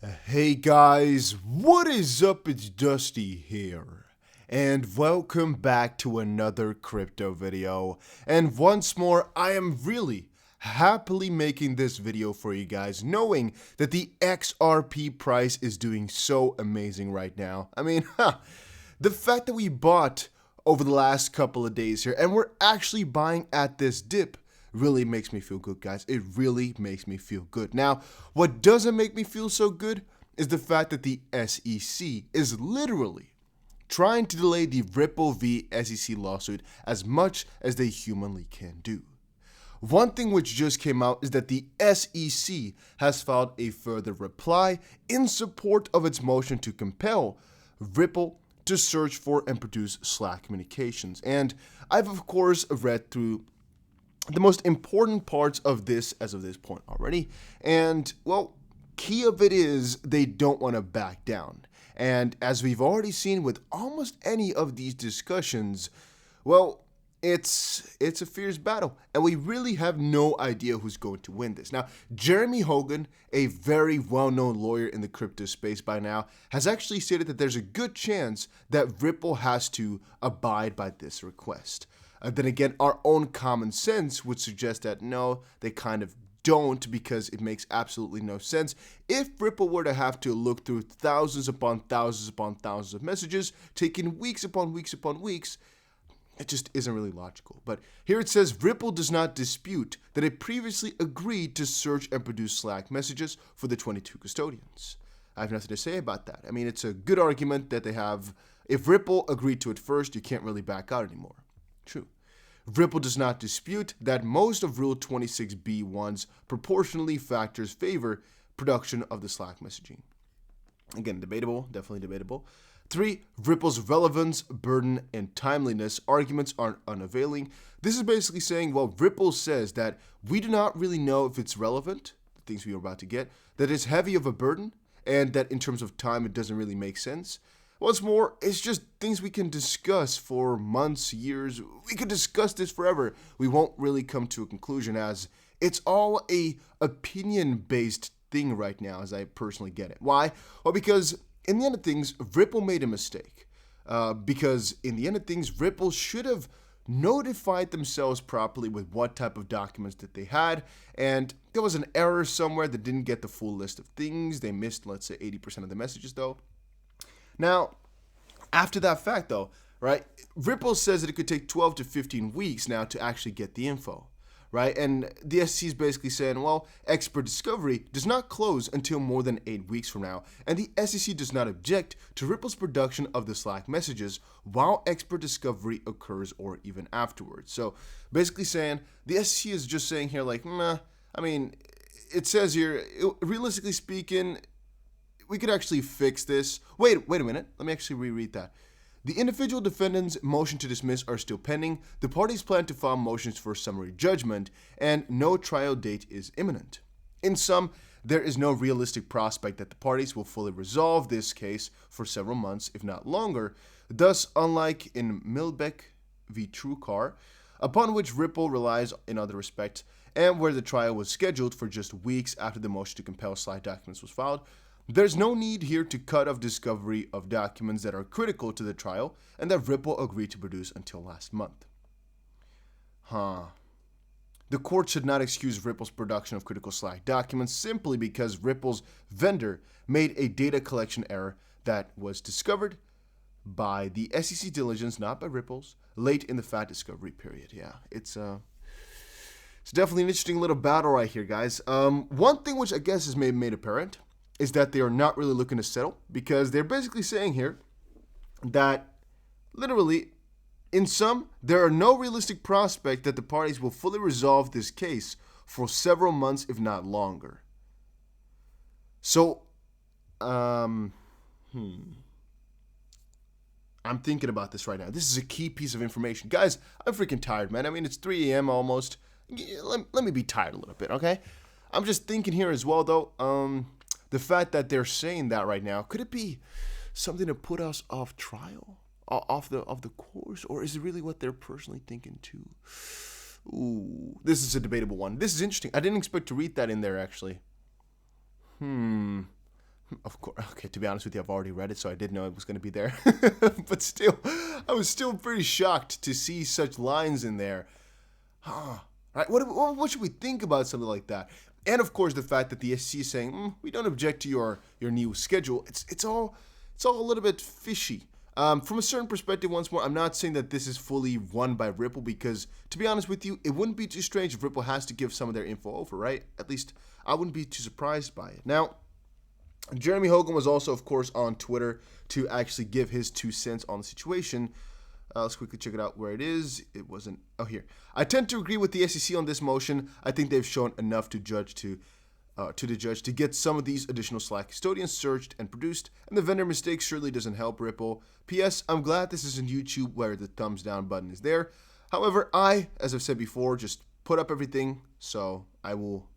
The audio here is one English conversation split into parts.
Hey guys, what is up? It's Dusty here, and welcome back to another crypto video. And once more, I am really happily making this video for you guys, knowing that the XRP price is doing so amazing right now. I mean, the fact that we bought over the last couple of days here, and we're actually buying at this dip, really makes me feel good, guys. It really makes me feel good. Now, what doesn't make me feel so good is the fact that the SEC is literally trying to delay the Ripple v. SEC lawsuit as much as they humanly can do. One thing which just came out is that the SEC has filed a further reply in support of its motion to compel Ripple to search for and produce Slack communications. And I've, of course, read through the most important parts of this as of this point already. And, well, key of it is they don't want to back down. And as we've already seen with almost any of these discussions, well, it's a fierce battle, and we really have no idea who's going to win this. Now, Jeremy Hogan, a very well-known lawyer in the crypto space by now, has actually stated that there's a good chance that Ripple has to abide by this request. Then again, our own common sense would suggest that no, they kind of don't, because it makes absolutely no sense. If Ripple were to have to look through thousands upon thousands upon thousands of messages, taking weeks upon weeks upon weeks, it just isn't really logical. But here it says, Ripple does not dispute that it previously agreed to search and produce Slack messages for the 22 custodians. I have nothing to say about that. I mean, it's a good argument that they have. If Ripple agreed to it first, you can't really back out anymore. True. Ripple does not dispute that most of Rule 26b1's proportionally factors favor production of the Slack messaging. Again, debatable, definitely debatable. 3. Ripple's relevance, burden, and timeliness arguments aren't unavailing. This is basically saying, well, Ripple says that we do not really know if it's relevant, the things we are about to get, that it's heavy of a burden, and that in terms of time, it doesn't really make sense. What's more, it's just things we can discuss for months, years. We could discuss this forever. We won't really come to a conclusion, as it's all a opinion-based thing right now, as I personally get it. Why? Well, because in the end of things, Ripple made a mistake. Because in the end of things, Ripple should have notified themselves properly with what type of documents that they had, and there was an error somewhere that didn't get the full list of things. They missed, let's say, 80% of the messages, though. Now, after that fact, though, right, Ripple says that it could take 12 to 15 weeks now to actually get the info, right? And the SEC is basically saying, well, expert discovery does not close until more than 8 weeks from now, and the SEC does not object to Ripple's production of the Slack messages while expert discovery occurs or even afterwards. So basically saying, the SEC is just saying here, like, nah, I mean, it says here, realistically speaking, we could actually fix this. Wait a minute. Let me actually reread that. The individual defendants' motion to dismiss are still pending. The parties plan to file motions for summary judgment, and no trial date is imminent. In sum, there is no realistic prospect that the parties will fully resolve this case for several months, if not longer. Thus, unlike in Milbeck v. BITRUE, upon which Ripple relies in other respects, and where the trial was scheduled for just weeks after the motion to compel Slack documents was filed, there's no need here to cut off discovery of documents that are critical to the trial and that Ripple agreed to produce until last month. The court should not excuse Ripple's production of critical Slack documents simply because Ripple's vendor made a data collection error that was discovered by the SEC diligence, not by Ripple's, late in the fact discovery period. Yeah, it's definitely an interesting little battle right here, guys. One thing which I guess is made apparent is that they are not really looking to settle, because they're basically saying here that literally, in sum, there are no realistic prospect that the parties will fully resolve this case for several months, if not longer. So, I'm thinking about this right now. This is a key piece of information. Guys, I'm freaking tired, man. I mean, it's 3 a.m. almost. Let me be tired a little bit, okay? I'm just thinking here as well, though, the fact that they're saying that right now, could it be something to put us off trial, off the course, or is it really what they're personally thinking too? Ooh, this is a debatable one. This is interesting. I didn't expect to read that in there, actually. Of course, okay, to be honest with you, I've already read it, so I did know it was going to be there. But still, I was still pretty shocked to see such lines in there. Right? What should we think about something like that? And of course, the fact that the SEC is saying, we don't object to your new schedule. It's all a little bit fishy. From a certain perspective, once more, I'm not saying that this is fully run by Ripple because, to be honest with you, it wouldn't be too strange if Ripple has to give some of their info over, right? At least I wouldn't be too surprised by it. Now, Jeremy Hogan was also, of course, on Twitter to actually give his 2 cents on the situation. Let's quickly check it out where it is. It wasn't. Oh, here. I tend to agree with the SEC on this motion. I think they've shown enough to the judge to get some of these additional Slack custodians searched and produced, and the vendor mistake surely doesn't help Ripple. P.S. I'm glad this isn't YouTube where the thumbs down button is there. However, as I've said before, just put up everything, so I will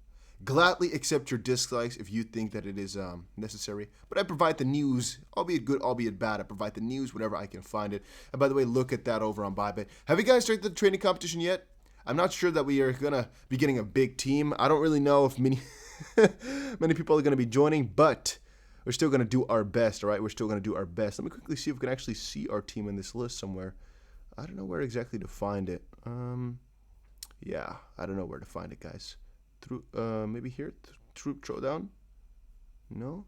gladly accept your dislikes if you think that it is necessary. But I provide the news, albeit good, albeit bad. I provide the news whenever I can find it. And by the way, look at that over on Bybit. Have you guys started the trading competition yet? I'm not sure that we are going to be getting a big team. I don't really know if many people are going to be joining, but we're still going to do our best, all right? We're still going to do our best. Let me quickly see if we can actually see our team in this list somewhere. I don't know where exactly to find it. Yeah, I don't know where to find it, guys. Through maybe here, troop throwdown. No.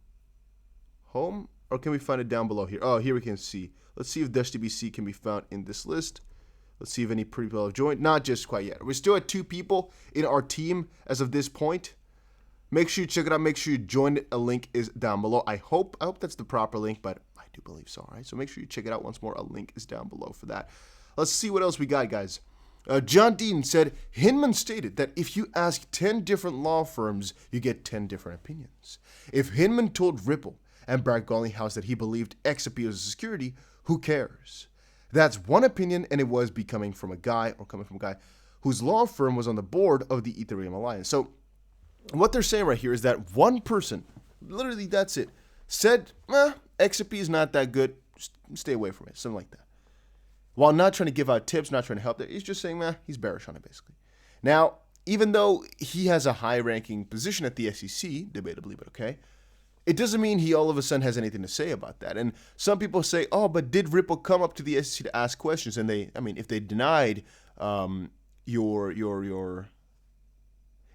Home, or can we find it down below here? Oh, here we can see. Let's see if DashDBC can be found in this list. Let's see if any people have joined. Not just quite yet. We're still at 2 people in our team as of this point. Make sure you check it out. Make sure you join it. A link is down below. I hope that's the proper link, but I do believe so. All right. So make sure you check it out once more. A link is down below for that. Let's see what else we got, guys. John Dean said, Hinman stated that if you ask 10 different law firms, you get 10 different opinions. If Hinman told Ripple and Brad Garlinghouse that he believed XRP was a security, who cares? That's one opinion, and it was coming from a guy whose law firm was on the board of the Ethereum Alliance. So what they're saying right here is that one person, literally that's it, said, XRP is not that good, just stay away from it, something like that. While not trying to give out tips, not trying to help, he's just saying, he's bearish on it, basically. Now, even though he has a high-ranking position at the SEC, debatably, but okay, it doesn't mean he all of a sudden has anything to say about that. And some people say, but did Ripple come up to the SEC to ask questions? And if they denied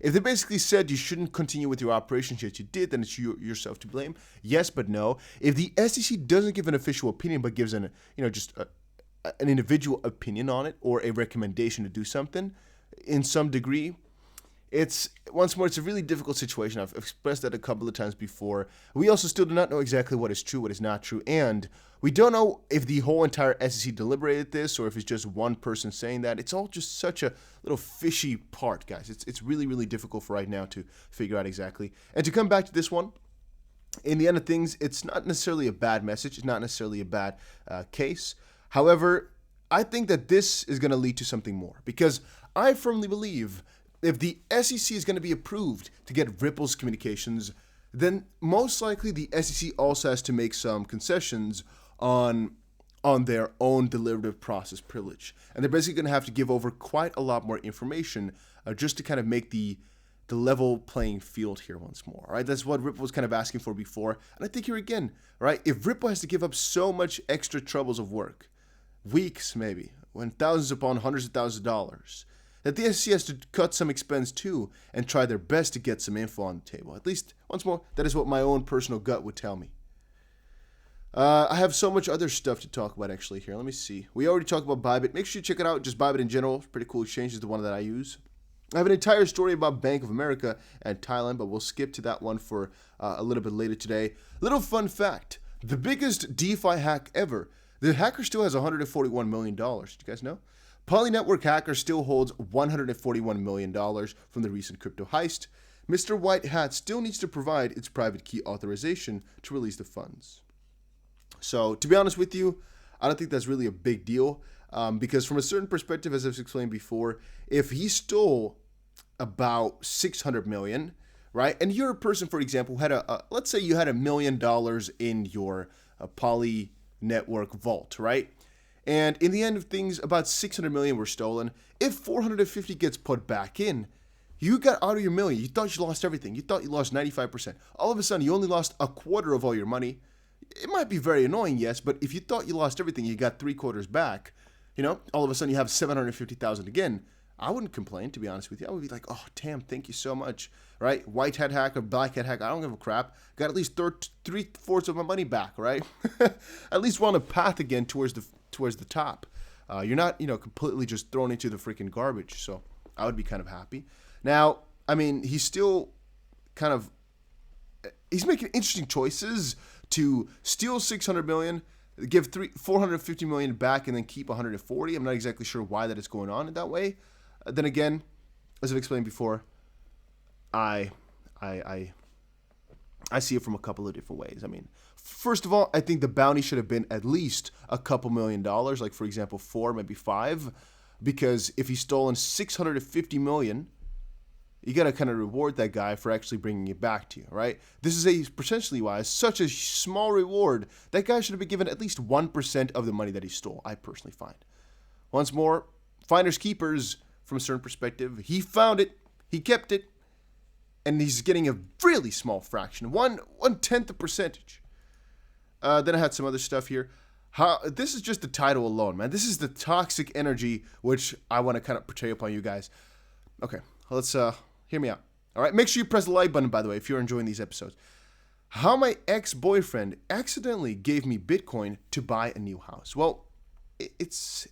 if they basically said you shouldn't continue with your operations yet you did, then it's yourself to blame. Yes, but no. If the SEC doesn't give an official opinion, but gives an individual opinion on it or a recommendation to do something in some degree, it's a really difficult situation. I've expressed that a couple of times before. We also still do not know exactly what is true, what is not true, and we don't know if the whole entire SEC deliberated this or if it's just one person saying that. It's all just such a little fishy part, guys. It's really, really difficult for right now to figure out exactly. And to come back to this one, in the end of things, it's not necessarily a bad message. It's not necessarily a bad case. However, I think that this is going to lead to something more because I firmly believe if the SEC is going to be approved to get Ripple's communications, then most likely the SEC also has to make some concessions on their own deliberative process privilege. And they're basically going to have to give over quite a lot more information just to kind of make the level playing field here once more, right? That's what Ripple was kind of asking for before. And I think here again, right, if Ripple has to give up so much extra troubles of work, weeks maybe, when thousands upon hundreds of thousands of dollars, that the SEC has to cut some expense too and try their best to get some info on the table. At least, once more, that is what my own personal gut would tell me. I have so much other stuff to talk about actually here. Let me see. We already talked about Bybit. Make sure you check it out. Just Bybit in general. It's a pretty cool exchange. It's the one that I use. I have an entire story about Bank of America and Thailand, but we'll skip to that one for a little bit later today. Little fun fact. The biggest DeFi hack ever. The hacker still has $141 million. Did you guys know? Poly Network hacker still holds $141 million from the recent crypto heist. Mr. White Hat still needs to provide its private key authorization to release the funds. So, to be honest with you, I don't think that's really a big deal because from a certain perspective, as I've explained before, if he stole about $600 million, right, and you're a person, for example, who had let's say you had $1 million in your Poly Network vault, right? And in the end of things, about $600 million were stolen. If 450 gets put back in, You got out of your million. You thought you lost everything. You thought you lost 95%. All of a sudden, you only lost a quarter of all your money. It might be very annoying, yes, but if you thought you lost everything, you got 3/4 back, all of a sudden you have 750,000 again. I wouldn't complain, to be honest with you. I would be like, oh, damn, thank you so much, right? White hat hacker, black hat hacker, I don't give a crap. Got at least 3/4 of my money back, right? At least we're on a path again towards the top. You're not, completely just thrown into the freaking garbage. So I would be kind of happy. Now, I mean, he's still he's making interesting choices to steal 600 million, give 450 million back, and then keep 140. I'm not exactly sure why that is going on in that way. Then again, as I've explained before, I see it from a couple of different ways. I mean, first of all, I think the bounty should have been at least a couple $1 million, like for example 4, maybe 5, because if he's stolen 650 million, you got to kind of reward that guy for actually bringing it back to you, right? This is potentially why such a small reward. That guy should have been given at least 1% of the money that he stole, I personally find. Once more, finders keepers from a certain perspective. He found it, he kept it, and he's getting a really small fraction, 1/10 percentage. Then I had some other stuff here. This is just the title alone, man. This is the toxic energy which I want to kind of portray upon you guys. Okay, let's hear me out. All right, make sure you press the like button, by the way, if you're enjoying these episodes. How my ex-boyfriend accidentally gave me Bitcoin to buy a new house. Well, it's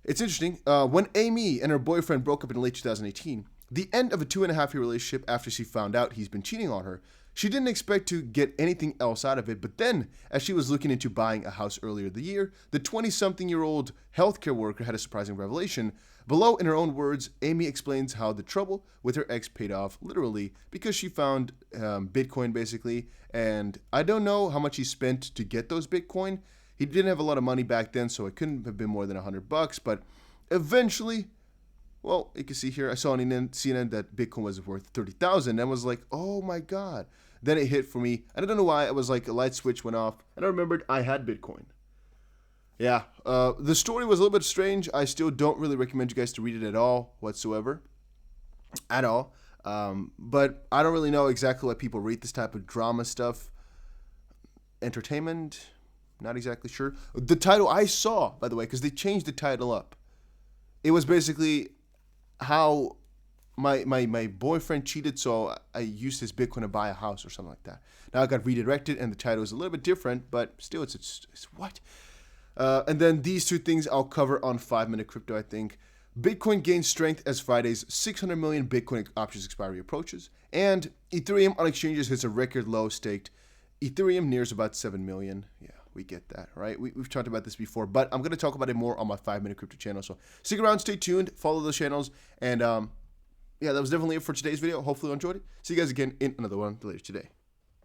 interesting. When Amy and her boyfriend broke up in late 2018, the end of a 2.5-year relationship after she found out he's been cheating on her, she didn't expect to get anything else out of it, but then, as she was looking into buying a house earlier the year, the 20-something-year-old healthcare worker had a surprising revelation. Below, in her own words, Amy explains how the trouble with her ex paid off, literally, because she found Bitcoin, basically, and I don't know how much he spent to get those Bitcoin. He didn't have a lot of money back then, so it couldn't have been more than $100, but eventually, well, you can see here, I saw on CNN that Bitcoin was worth 30,000, and I was like, oh my God. Then it hit for me, and I don't know why, it was like a light switch went off, and I remembered I had Bitcoin. Yeah, the story was a little bit strange. I still don't really recommend you guys to read it at all, whatsoever. At all. But I don't really know exactly why people read this type of drama stuff. Entertainment? Not exactly sure. The title I saw, by the way, because they changed the title up. It was basically how my boyfriend cheated, so I used his Bitcoin to buy a house or something like that. Now I got redirected, and the title is a little bit different, but still, it's what? And then these two things I'll cover on 5-Minute Crypto, I think. Bitcoin gains strength as Friday's 600 million Bitcoin options expiry approaches, and Ethereum on exchanges hits a record low staked. Ethereum nears about 7 million. Yeah, we get that, right? We've talked about this before, but I'm going to talk about it more on my 5-Minute Crypto channel. So stick around, stay tuned, follow those channels, and yeah, that was definitely it for today's video. Hopefully you enjoyed it. See you guys again in another one later today.